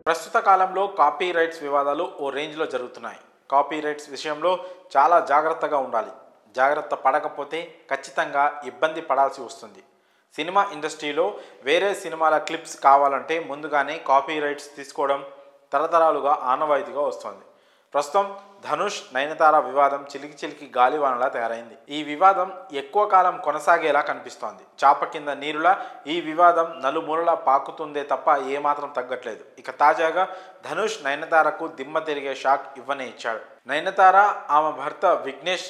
ప్రస్తుత కాలంలో copy rights వివాదాలు ఓ రేంజ్లో జరుగుతున్నాయి. కాపీ రైట్స్ విషయంలో చాలా జాగ్రత్తగా ఉండాలి. జాగ్రత్త పడకపోతే ఖచ్చితంగా ఇబ్బంది పడాల్సి వస్తుంది. సినిమా ఇండస్ట్రీలో వేరే సినిమాల క్లిప్స్ కావాలంటే ముందుగానే కాపీ రైట్స్ తీసుకోవడం తరతరాలుగా ఆనవాయితీగా వస్తుంది. ప్రస్తుతం ధనుష్ నయనతార వివాదం చిలికి చిలికి గాలివానలా తయారైంది. ఈ వివాదం ఎక్కువ కాలం కొనసాగేలా కనిపిస్తోంది. చాప కింద నీరులా ఈ వివాదం నలుమూలలా పాకుతుందే తప్ప ఏమాత్రం తగ్గట్లేదు. ఇక తాజాగా ధనుష్ నయనతారకు దిమ్మ తిరిగే షాక్ ఇవ్వనే ఇచ్చాడు. నయనతార, ఆమె భర్త Vignesh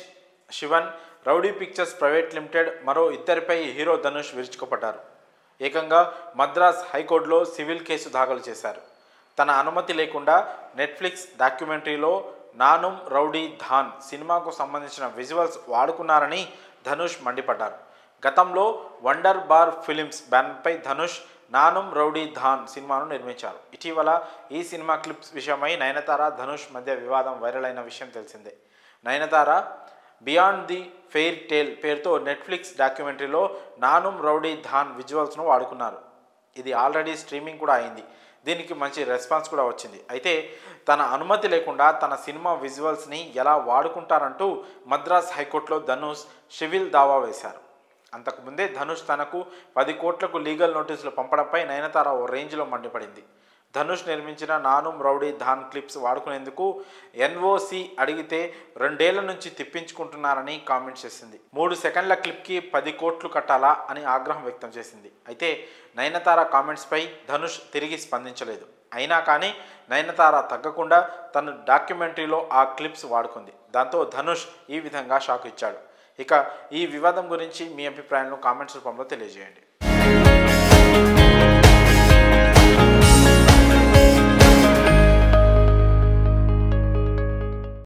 Shivan, Rowdy Pictures Private Limited మరో ఇద్దరిపై హీరో ధనుష్ విరుచుకుపడ్డారు. ఏకంగా మద్రాస్ హైకోర్టులో సివిల్ కేసు దాఖలు చేశారు. తన అనుమతి లేకుండా నెట్ఫ్లిక్స్ డాక్యుమెంటరీలో నానుమ్ రౌడీ ధాన్ సినిమాకు సంబంధించిన విజువల్స్ వాడుకున్నారని ధనుష్ మండిపడ్డారు. గతంలో వండర్ బార్ ఫిలిమ్స్ బ్యానర్పై ధనుష్ నానుమ్ రౌడీ ధాన్ సినిమాను నిర్మించారు. ఇటీవల ఈ సినిమా క్లిప్స్ విషయమై నయనతార, ధనుష్ మధ్య వివాదం వైరల్ అయిన విషయం తెలిసిందే. నయనతార బియాండ్ ది ఫెయిర్ టేల్ పేరుతో నెట్ఫ్లిక్స్ డాక్యుమెంటరీలో నానుమ్ రౌడీ ధాన్ విజువల్స్ను వాడుకున్నారు. ఇది ఆల్రెడీ స్ట్రీమింగ్ కూడా అయింది. దీనికి మంచి రెస్పాన్స్ కూడా వచ్చింది. అయితే తన అనుమతి లేకుండా తన సినిమా విజువల్స్ని ఎలా వాడుకుంటారంటూ మద్రాస్ హైకోర్టులో ధనుష్ సివిల్ దావా వేశారు. అంతకుముందే ధనుష్ తనకు 10 కోట్లకు లీగల్ నోటీసులు పంపడంపై నయనతార ఓ రేంజ్లో మండిపడింది. ధనుష్ నిర్మించిన Naanum rowdy Dhaan clips వాడుకునేందుకు NOC అడిగితే 2 ఏళ్ల నుంచి తిప్పించుకుంటున్నారని కామెంట్ చేసింది. 3 సెకండ్ల క్లిప్కి 10 కోట్లు కట్టాలా అని ఆగ్రహం వ్యక్తం చేసింది. అయితే నయనతార కామెంట్స్పై ధనుష్ తిరిగి స్పందించలేదు. అయినా కానీ నయనతార తగ్గకుండా తన డాక్యుమెంటరీలో ఆ క్లిప్స్ వాడుకుంది. దాంతో ధనుష్ ఈ విధంగా షాక్ ఇచ్చాడు. ఇక ఈ వివాదం గురించి మీ అభిప్రాయాలను కామెంట్స్ రూపంలో తెలియజేయండి.